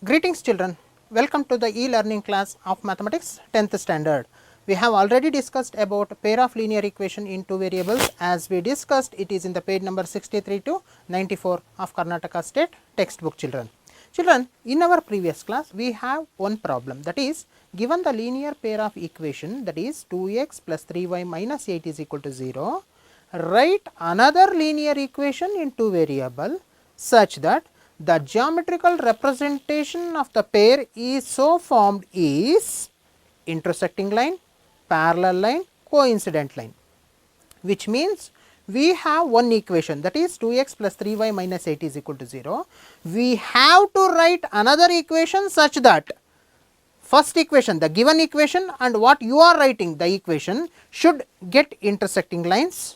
Greetings children, welcome to the e-learning class of mathematics 10th standard. We have already discussed about pair of linear equation in two variables. As we discussed, it is in the page number 63 to 94 of Karnataka State textbook children. Children, in our previous class we have one problem, that is given the linear pair of equation, that is 2x plus 3y minus 8 is equal to 0, write another linear equation in two variable such that the geometrical representation of the pair is so formed is intersecting line, parallel line, coincident line, which means we have one equation, that is 2x plus 3y minus 8 is equal to 0. We have to write another equation such that first equation, the given equation, and what you are writing, the equation, should get intersecting lines,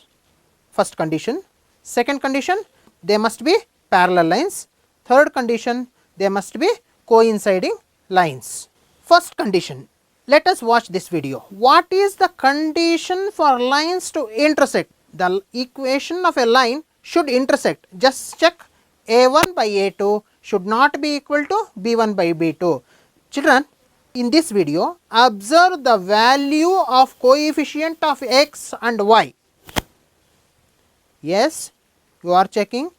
first condition. Second condition, they must be parallel lines. Third condition, they must be coinciding lines. First condition, let us watch this video. What is the condition for lines to intersect? The equation of a line should intersect. Just check, a1 by a2 should not be equal to b1 by b2. Children, in this video, observe the value of coefficient of x and y. Yes, you are checking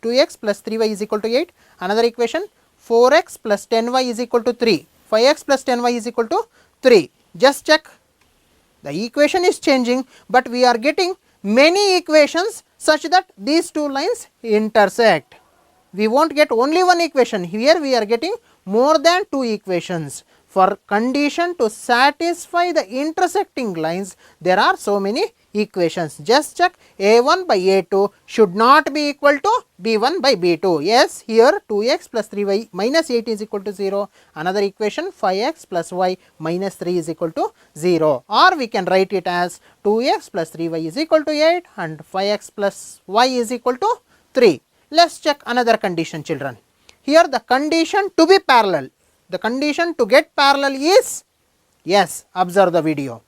2x plus 3y is equal to 8. Another equation, 4x plus 10y is equal to 3. 5x plus 10y is equal to 3. Just check. The equation is changing, but we are getting many equations such that these two lines intersect. We won't get only one equation. Here we are getting more than two equations. For condition to satisfy the intersecting lines, there are so many equations. Just check, a1 by a2 should not be equal to b1 by b2. Yes, here 2x plus 3y minus 8 is equal to 0. Another equation, 5x plus y minus 3 is equal to 0. Or we can write it as 2x plus 3y is equal to 8 and 5x plus y is equal to 3. Let's check another condition, children. Here the condition to be parallel. The condition to get parallel is, yes, observe the video.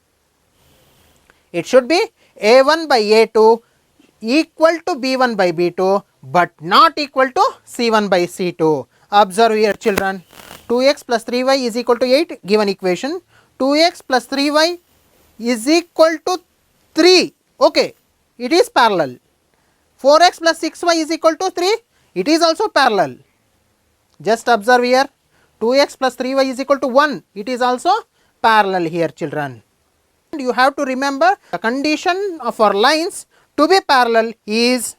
It should be a1 by a2 equal to b1 by b2 but not equal to c1 by c2. Observe here, children. 2x plus 3y is equal to 8, given equation. 2x plus 3y is equal to 3. Okay, it is parallel. 4x plus 6y is equal to 3. It is also parallel. Just observe here. 2x plus 3y is equal to 1. It is also parallel here, children. And you have to remember the condition for lines to be parallel is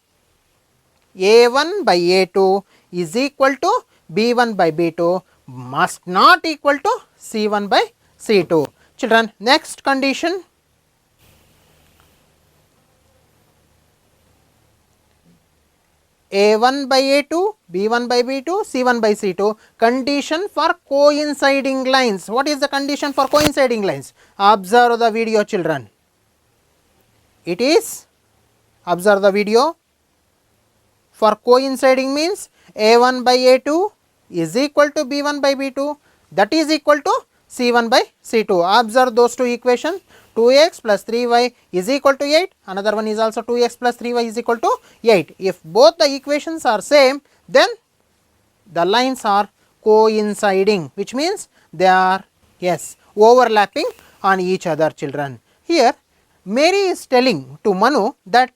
a1 by a2 is equal to b1 by b2 must not equal to c1 by c2. Children, next condition. a1 by a2, b1 by b2, c1 by c2, condition for coinciding lines. What is the condition for coinciding lines? Observe the video, children. It is, observe the video, for coinciding means a1 by a2 is equal to b1 by b2, that is equal to c1 by c2. Observe those two equations. 2x plus 3y is equal to 8, another one is also 2x plus 3y is equal to 8. If both the equations are same, then the lines are coinciding, which means they are, yes, overlapping on each other, children. Here Mary is telling to Manu that,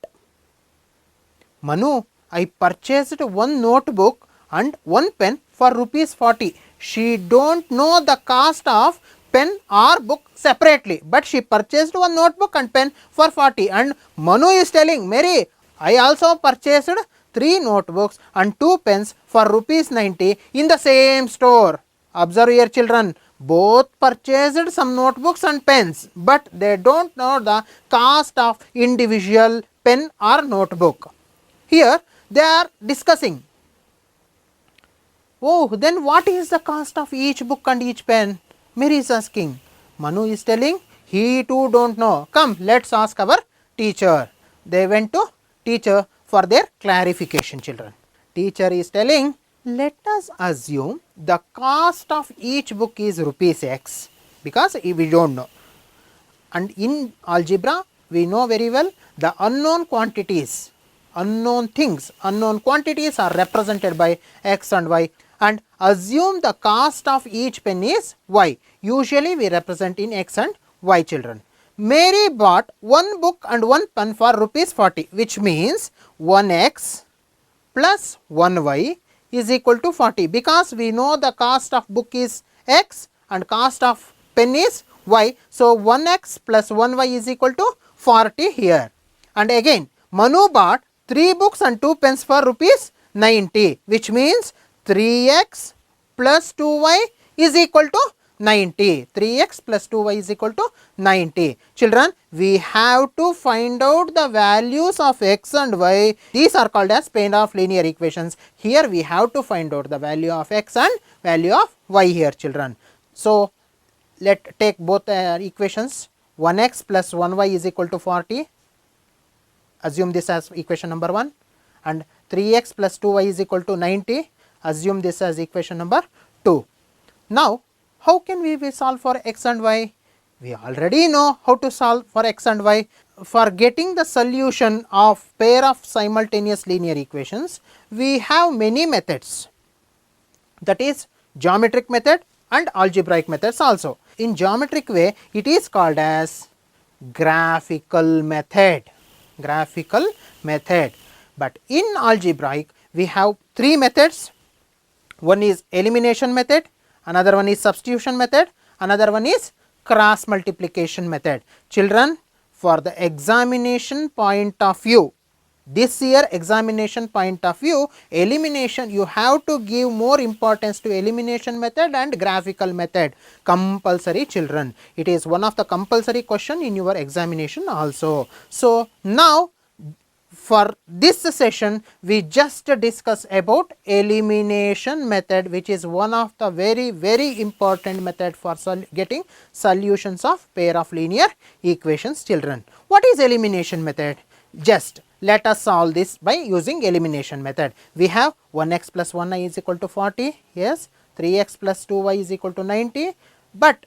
Manu, I purchased one notebook and one pen for rupees 40. She don't know the cost of pen or book separately, but she purchased one notebook and pen for 40. And Manu is telling, Mary, I also purchased 3 notebooks and 2 pens for rupees 90 in the same store. Observe here, children. Both purchased some notebooks and pens, but they don't know the cost of individual pen or notebook. Here they are discussing, oh, then what is the cost of each book and each pen? Mary is asking. Manu is telling, he too don't know. Come, let's ask our teacher. They went to teacher for their clarification, children. Teacher is telling, let us assume the cost of each book is rupees x, because we don't know. And in algebra, we know very well the unknown quantities, unknown things, unknown quantities are represented by x and y. and assume the cost of each pen is y. Usually we represent in x and y, children. Mary bought one book and one pen for rupees 40, which means 1x plus 1y is equal to 40, because we know the cost of book is x and cost of pen is y. So, 1x plus 1y is equal to 40 here. And again, Manu bought 3 books and 2 pens for rupees 90, which means 3x plus 2y is equal to 90. 3x plus 2y is equal to 90. Children, we have to find out the values of x and y. These are called as pair of linear equations. Here we have to find out the value of x and value of y here, children. So, let take both equations. 1x plus 1y is equal to 40. Assume this as equation number 1, and 3x plus 2y is equal to 90. Assume this as equation number 2. Now, how can we solve for x and y? We already know how to solve for x and y. For getting the solution of pair of simultaneous linear equations, we have many methods, that is geometric method and algebraic methods also. In geometric way, it is called as graphical method. But in algebraic, we have 3 methods. One is elimination method, another one is substitution method, another one is cross multiplication method. Children, for the examination point of view, this year examination point of view, elimination, you have to give more importance to elimination method and graphical method. Compulsory, children. It is one of the compulsory question in your examination also. So, now for this session, we just discuss about elimination method, which is one of the very important method for getting solutions of pair of linear equations, children. What is elimination method? Just let us solve this by using elimination method. We have 1x plus 1y is equal to 40, yes, 3x plus 2y is equal to 90, but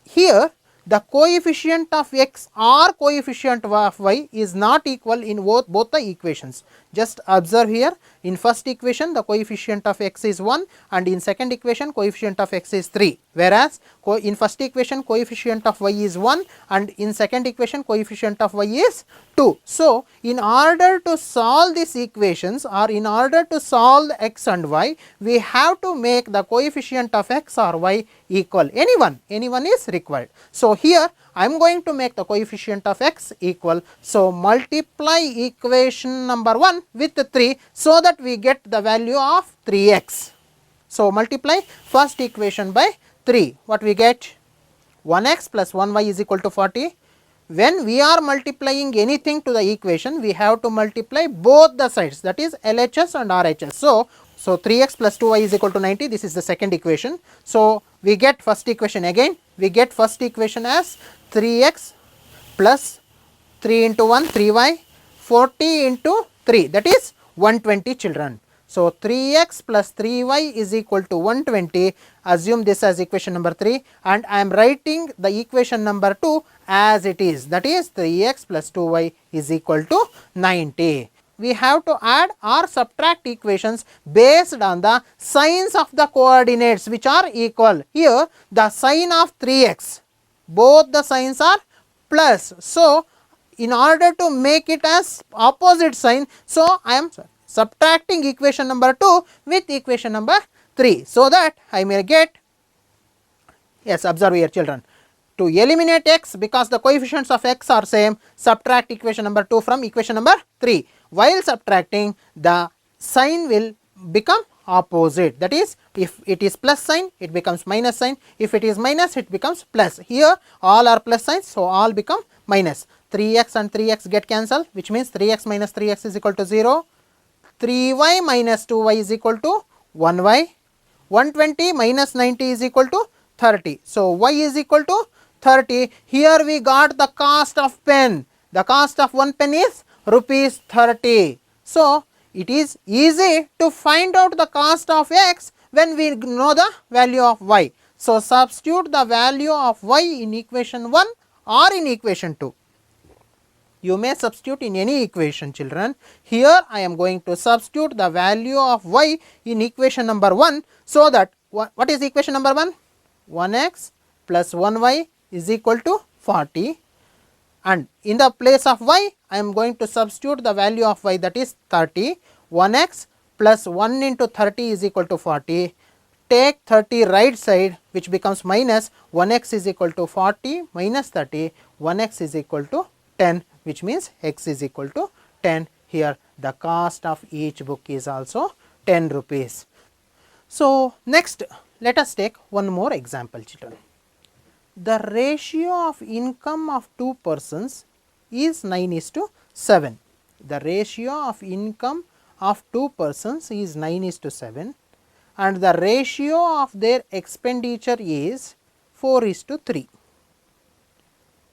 here the coefficient of x or coefficient of y is not equal in both the equations. Just observe here, in first equation the coefficient of x is 1 and in second equation coefficient of x is 3, whereas in first equation coefficient of y is 1 and in second equation coefficient of y is 2. So, in order to solve these equations or in order to solve x and y, we have to make the coefficient of x or y equal. Anyone is required. So, here I am going to make the coefficient of x equal. So, multiply equation number 1 with 3 so that we get the value of 3x. So, multiply first equation by 3. What we get? 1x plus 1y is equal to 40. When we are multiplying anything to the equation, we have to multiply both the sides, that is LHS and RHS. So, 3x plus 2y is equal to 90, this is the second equation. So, we get first equation again, we get first equation as 3x plus 3 into 1, 3y, 40 into 3, that is 120, children. So, 3x plus 3y is equal to 120, assume this as equation number 3, and I am writing the equation number 2 as it is, that is 3x plus 2y is equal to 90. We have to add or subtract equations based on the signs of the coordinates which are equal. Here the sign of 3x, both the signs are plus. So, in order to make it as opposite sign, so I am subtracting equation number 2 with equation number 3, so that I may get, yes, observe here, children. To eliminate x, because the coefficients of x are same, subtract equation number 2 from equation number 3. While subtracting, the sign will become opposite, that is, if it is plus sign, it becomes minus sign, if it is minus, it becomes plus. Here all are plus signs, so all become minus. 3x and 3x get cancelled, which means 3x minus 3x is equal to 0. 3y minus 2y is equal to 1y. 120 minus 90 is equal to 30. So, y is equal to 30. Here we got the cost of pen. The cost of one pen is rupees 30. So, it is easy to find out the cost of x when we know the value of y. So, substitute the value of y in equation 1 or in equation 2. You may substitute in any equation, children. Here I am going to substitute the value of y in equation number 1, so that what is equation number 1? 1x plus 1y is equal to 40, and in the place of y I am going to substitute the value of y, that is 30. 1x plus 1 into 30 is equal to 40. Take 30 right side, which becomes minus 1x is equal to 40 minus 30, 1x is equal to 10, which means x is equal to 10. Here the cost of each book is also 10 rupees. So, next let us take one more example, children. The ratio of income of two persons is 9:7. The ratio of income of two persons is 9:7, and the ratio of their expenditure is 4:3.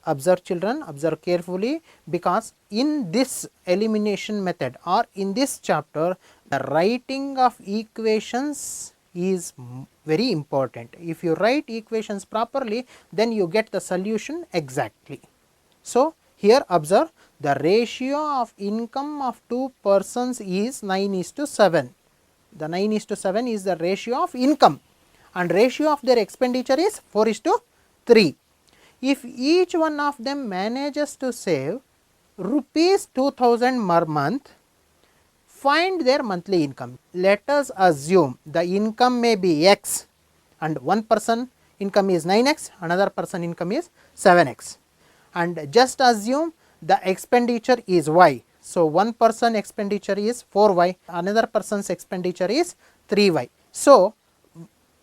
Observe, children, observe carefully, because in this elimination method or in this chapter, the writing of equations is very important. If you write equations properly, then you get the solution exactly. So, here observe, the ratio of income of two persons is 9:7. The 9:7 is the ratio of income, and ratio of their expenditure is 4:3. If each one of them manages to save rupees 2000 per month, find their monthly income. Let us assume the income may be x, and one person income is 9x, another person income is 7x, and just assume the expenditure is y. So, one person expenditure is 4y, another person's expenditure is 3y. So,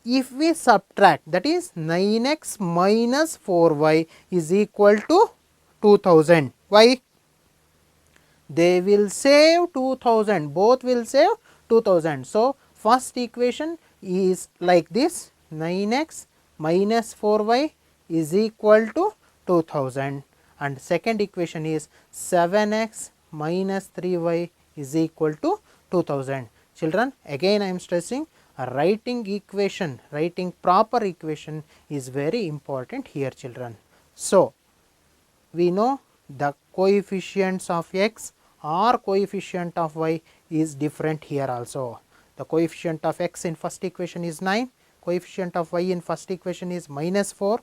if we subtract, that is 9x minus 4y is equal to 2000. Why? They will save 2000, both will save 2000. So, first equation is like this, 9x minus 4y is equal to 2000, and second equation is 7x minus 3y is equal to 2000. Children, again I am stressing, writing equation, writing proper equation is very important here, children. So, we know the coefficients of x or coefficient of y is different here also. The coefficient of x in first equation is 9, coefficient of y in first equation is minus 4,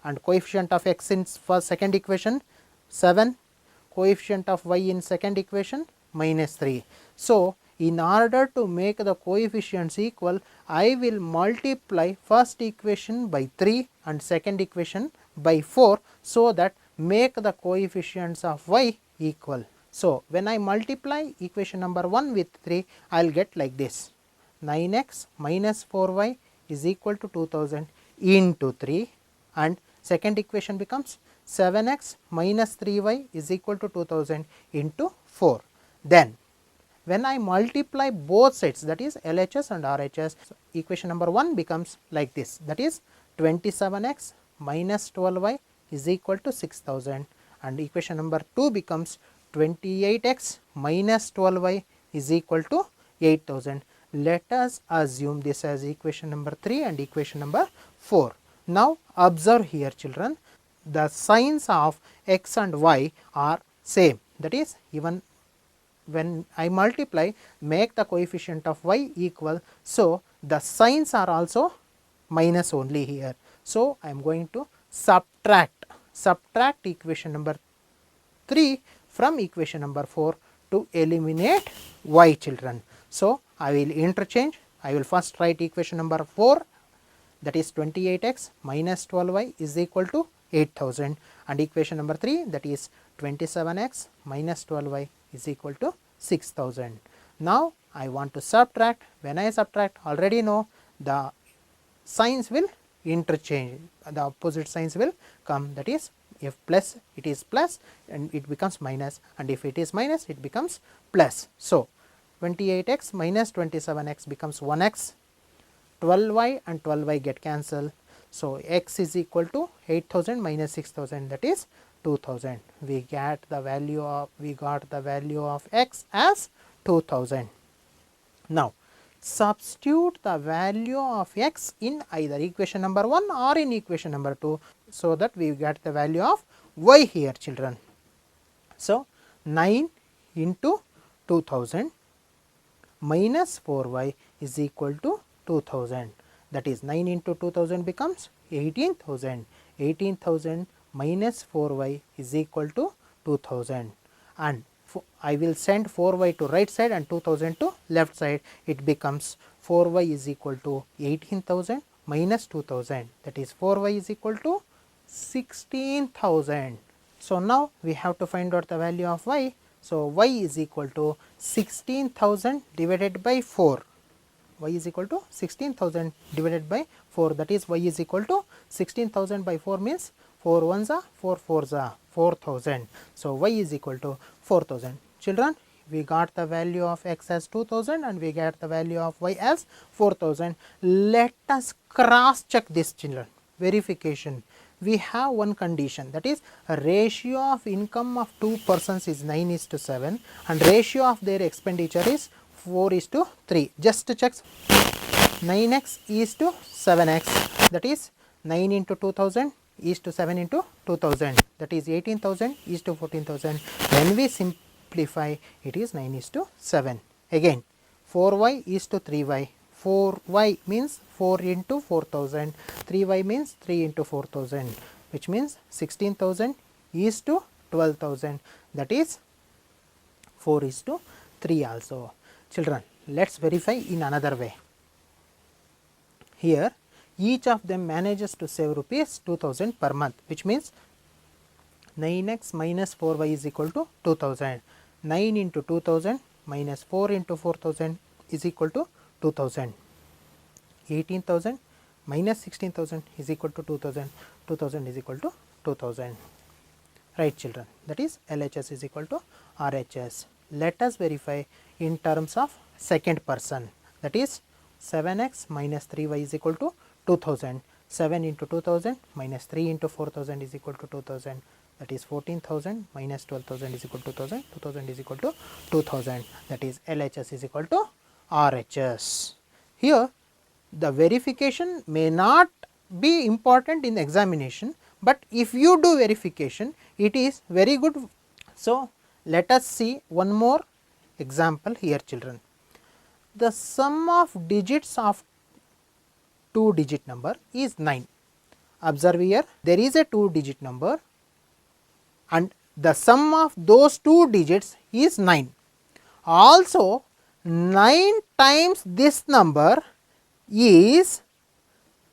and coefficient of x in second equation 7, coefficient of y in second equation minus 3. So, in order to make the coefficients equal, I will multiply first equation by 3 and second equation by 4, so that make the coefficients of y equal. So, when I multiply equation number 1 with 3, I will get like this, 9x minus 4y is equal to 2000 into 3, and second equation becomes 7x minus 3y is equal to 2000 into 4. Then, when I multiply both sides, that is LHS and RHS, equation number 1 becomes like this, that is 27x minus 12y is equal to 6000, and equation number 2 becomes 28x minus 12y is equal to 8000. Let us assume this as equation number 3 and equation number 4. Now, observe here, children, the signs of x and y are same, that is, even when I multiply, make the coefficient of y equal. So, the signs are also minus only here. So, I am going to subtract equation number 3 from equation number 4 to eliminate y, children. So, I will interchange. I will first write equation number 4, that is 28x minus 12y is equal to 8000, and equation number 3, that is 27x minus 12y is equal to 6000. Now, I want to subtract. When I subtract, already know the signs will interchange, the opposite signs will come, that is, if plus it is plus and it becomes minus, and if it is minus it becomes plus. So, 28x minus 27x becomes 1x, 12y and 12y get cancelled. So, x is equal to 8000 minus 6000, that is 2000. We got the value of x as 2000. Now, substitute the value of x in either equation number 1 or in equation number 2, so that we get the value of y here, children. So, 9 into 2000 minus 4y is equal to 2000, that is 9 into 2000 becomes 18,000. 18,000 minus 4y is equal to 2000, and I will send 4y to right side and 2000 to left side. It becomes 4y is equal to 18,000 minus 2000, that is 4y is equal to 16,000. So, now we have to find out the value of y. So, y is equal to 16,000 divided by 4. Y is equal to 16,000 divided by 4, that is y is equal to 16,000 by 4 means 4 ones are 4 fours are 4,000. So, y is equal to 4,000. Children, we got the value of x as 2000 and we get the value of y as 4,000. Let us cross check this, children. Verification. We have one condition, that is a ratio of income of two persons is 9:7 and ratio of their expenditure is 4:3. Just to check, 9x is to 7x, that is 9 into 2000 is to 7 into 2000, that is 18,000 is to 14,000. When we simplify, it is 9:7. Again 4y is to 3y. 4y means 4 into 4,000, 3y means 3 into 4,000, which means 16,000 is to 12,000, that is 4:3 also. Children, let us verify in another way. Here each of them manages to save rupees 2000 per month, which means 9x minus 4y is equal to 2000. 9 into 2000 minus 4 into 4000 is equal to 2000. 18,000 minus 16,000 is equal to 2000. 2000 is equal to 2000. Right, children, that is LHS is equal to RHS. Let us verify in terms of second person, that is 7x minus 3y is equal to 2000. 7 into 2000 minus 3 into 4000 is equal to 2000, that is 14,000 minus 12,000 is equal to 2000. 2000 is equal to 2000, that is LHS is equal to RHS. Here the verification may not be important in examination, but if you do verification, it is very good. So, let us see one more example here, children. The sum of digits of 2-digit number is 9. Observe here, there is a 2-digit number and the sum of those 2 digits is 9. Also 9 times this number is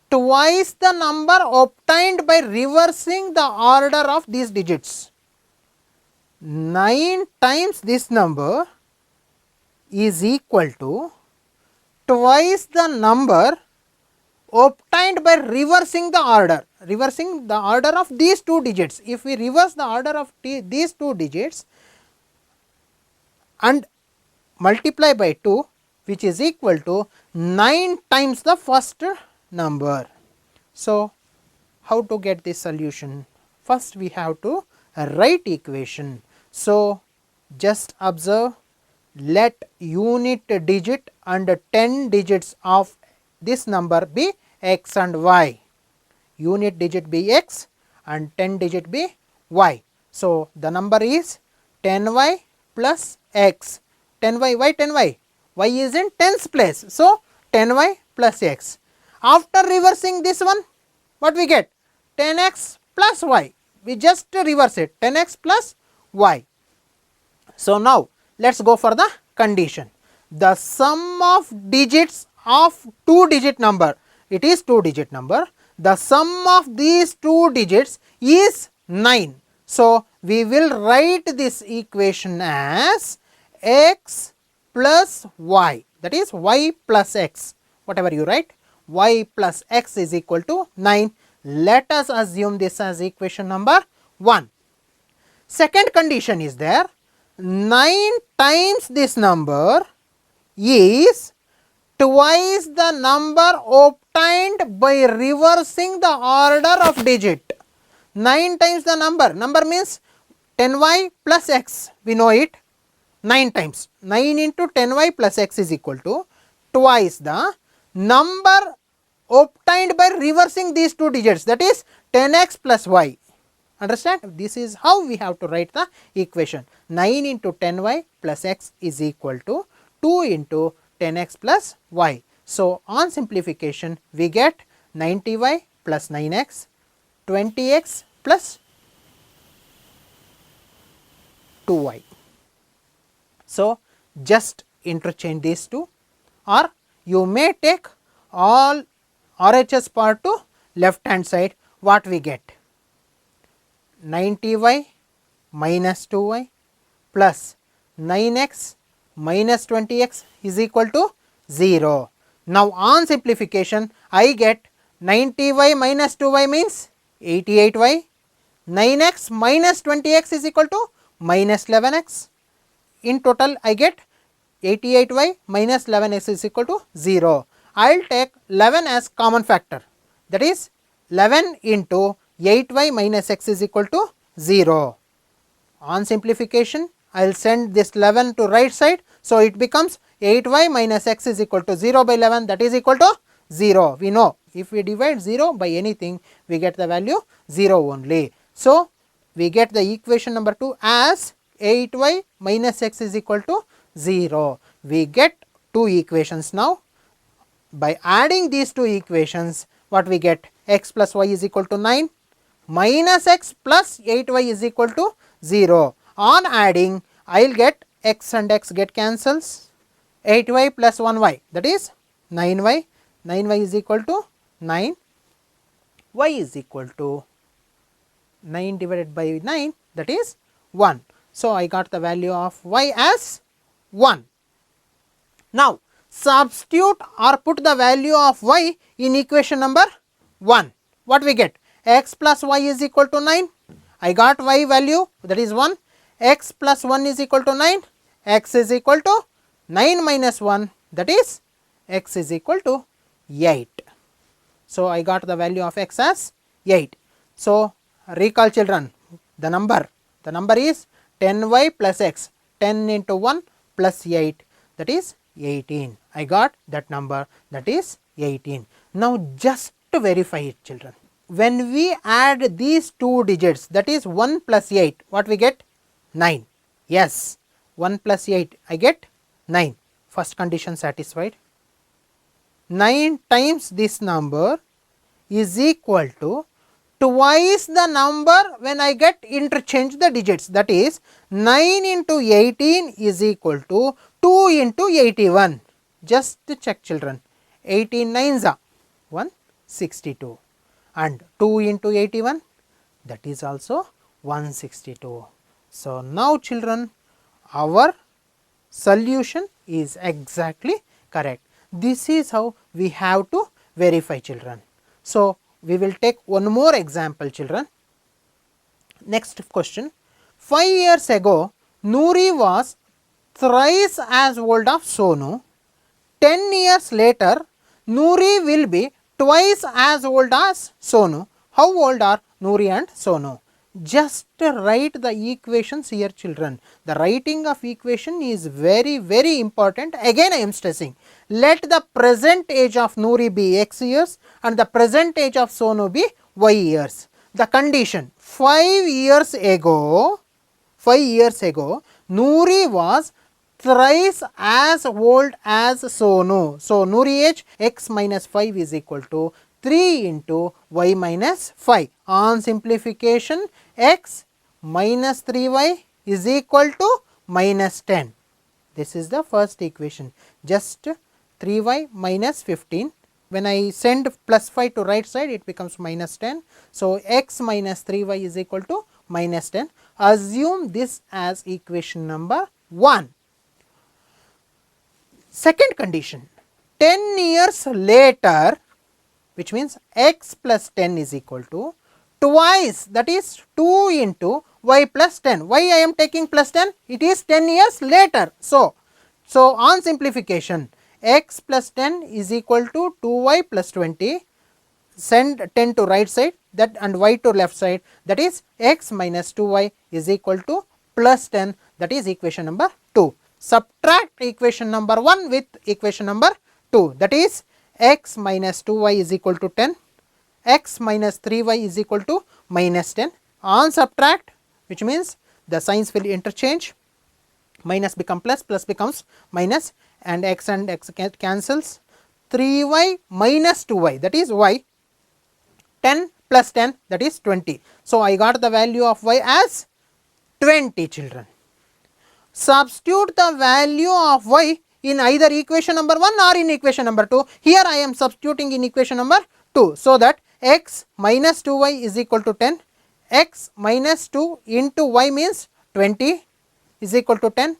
twice the number obtained by reversing the order of these digits. 9 times this number is equal to twice the number obtained by reversing the order of these 2 digits. If we reverse the order of these 2 digits and multiply by 2, which is equal to 9 times the first number. So, how to get this solution? First we have to write equation. So, just observe, let unit digit and 10 digits of this number be x and y. Unit digit be x and 10 digit be y. So, the number is 10y plus x. 10y, why 10y? Y is in tens place. So, 10y plus x. After reversing this one, what we get? 10x plus y. We just reverse it, 10x plus y. So, now let us go for the condition. The sum of digits of 2-digit number, it is 2-digit number. The sum of these 2 digits is 9. So, we will write this equation as x plus y, that is y plus x, whatever you write, y plus x is equal to 9. Let us assume this as equation number 1. Second condition is there, 9 times this number is twice the number obtained by reversing the order of digit. 9 times the number means 10y plus x, we know it, 9 times, 9 into 10y plus x is equal to twice the number obtained by reversing these 2 digits, that is 10x plus y. Understand? This is how we have to write the equation. 9 into 10y plus x is equal to 2 into 10x plus y. So, on simplification we get 90y plus 9x, 20x plus 2y. So, just interchange these two, or you may take all RHS part to left hand side. What we get? 90y minus 2y plus 9x minus 20x is equal to 0. Now, on simplification I get 90y minus 2y means 88y, 9x minus 20x is equal to minus 11x. In total I get 88y minus 11x is equal to 0. I will take 11 as common factor, that is 11 into 8y minus x is equal to 0. On simplification I will send this 11 to right side. So, it becomes 8y minus x is equal to 0 by 11, that is equal to 0. We know if we divide 0 by anything we get the value 0 only. So, we get the equation number 2 as 8y minus x is equal to 0. We get two equations now. By adding these two equations, what we get? X plus y is equal to 9 minus x plus 8y is equal to 0. On adding, I will get x and x get cancels, 8y plus 1y, that is 9y, 9y is equal to 9, y is equal to 9 divided by 9, that is 1. So, I got the value of y as 1. Now, substitute or put the value of y in equation number 1. What we get? X plus y is equal to 9. I got y value, that is 1. X plus 1 is equal to 9. X is equal to 9 minus 1, that is x is equal to 8. So, I got the value of x as 8. So, recall children, the number is 10y plus x, 10 into 1 plus 8, that is 18. I got that number, that is 18. Now, just to verify it children, when we add these two digits, that is 1 plus 8, what we get? 9. Yes, 1 plus 8 I get 9. First condition satisfied. 9 times this number is equal to twice the number when I get interchange the digits, that is 9 into 18 is equal to 2 into 81. Just check children, 18 9s are 162 and 2 into 81, that is also 162. So, now children, our solution is exactly correct. This is how we have to verify children. So, we will take one more example children. Next question, 5 years ago Noori was thrice as old of Sonu. 10 years later Noori will be twice as old as Sonu. How old are Noori and Sonu? Just write the equations here children. The writing of equation is very important. Again I am stressing, let the present age of Noori be x years and the present age of Sonu be y years. The condition, 5 years ago Noori was thrice as old as Sonu. So, Noori age x minus 5 is equal to 3 into y minus 5. On simplification, x minus 3y is equal to minus 10. This is the first equation. Just 3y minus 15. When I send plus 5 to right side, it becomes minus 10. So, x minus 3y is equal to minus 10. Assume this as equation number 1. Second condition, 10 years later, which means x plus 10 is equal to twice, that is 2 into y plus 10. Why I am taking plus 10? It is 10 years later. So, on simplification, x plus 10 is equal to 2y plus 20. Send 10 to right side, that and y to left side, that is x minus 2y is equal to plus 10, that is equation number 2. Subtract equation number 1 with equation number 2, that is x minus 2y is equal to 10, x minus 3y is equal to minus 10. On subtract, which means the signs will interchange, minus become plus, plus becomes minus, and x cancels. 3y minus 2y, that is y. 10 plus 10, that is 20. So, I got the value of y as 20, children. Substitute the value of y in either equation number 1 or in equation number 2. Here I am substituting in equation number 2. So, that x minus 2y is equal to 10, x minus 2 into y means 20 is equal to 10,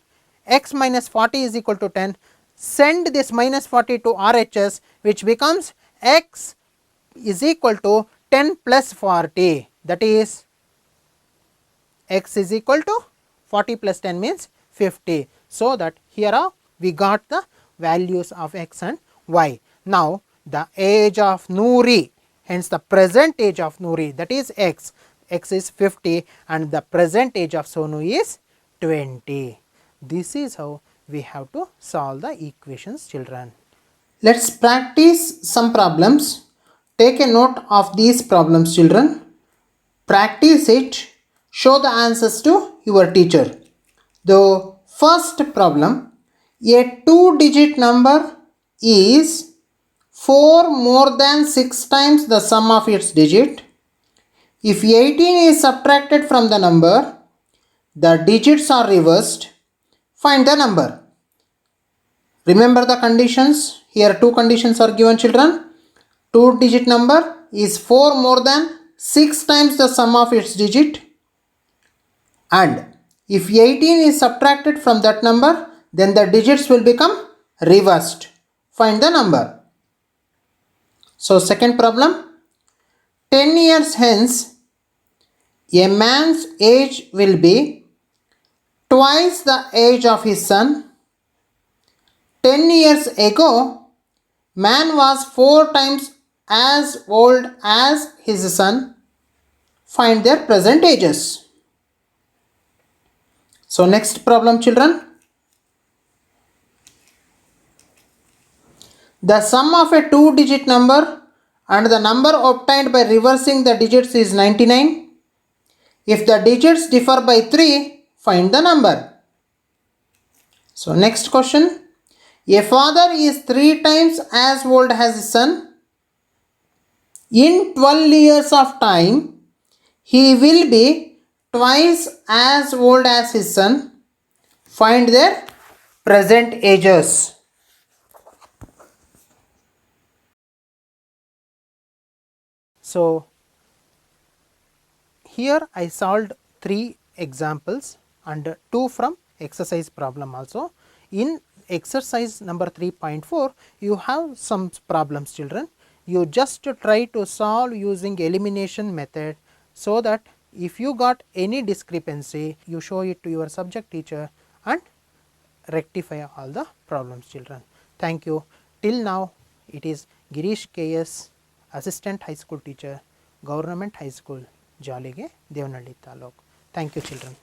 x minus 40 is equal to 10. Send this minus 40 to RHS, which becomes x is equal to 10 plus 40, that is x is equal to 40 plus 10 means 50. So, that here we got the values of x and y. Now, the age of Noori, hence the present age of Noori, that is x is 50 and the present age of Sonu is 20. This is how we have to solve the equations, children. Let us practice some problems. Take a note of these problems, children. Practice it. Show the answers to your teacher. The first problem, a 2-digit number is 4 more than 6 times the sum of its digit. If 18 is subtracted from the number, the digits are reversed. Find the number. Remember the conditions. Here 2 conditions are given, children. 2-digit number is 4 more than 6 times the sum of its digit, and if 18 is subtracted from that number, then the digits will become reversed. Find the number. So, second problem, 10 years hence, a man's age will be twice the age of his son. 10 years ago, man was 4 times as old as his son. Find their present ages. So, next problem, children. The sum of a 2-digit number and the number obtained by reversing the digits is 99. If the digits differ by 3, find the number. So, next question. A father is 3 times as old as his son. In 12 years of time, he will be twice as old as his son. Find their present ages. So, here I solved 3 examples and 2 from exercise problem also. In exercise number 3.4, you have some problems, children. You just try to solve using elimination method, so that if you got any discrepancy, you show it to your subject teacher and rectify all the problems, children. Thank you. Till now, it is Girish KS, Assistant High School Teacher, Government High School, Jalige, Devanahalli Taluk. Thank you, children.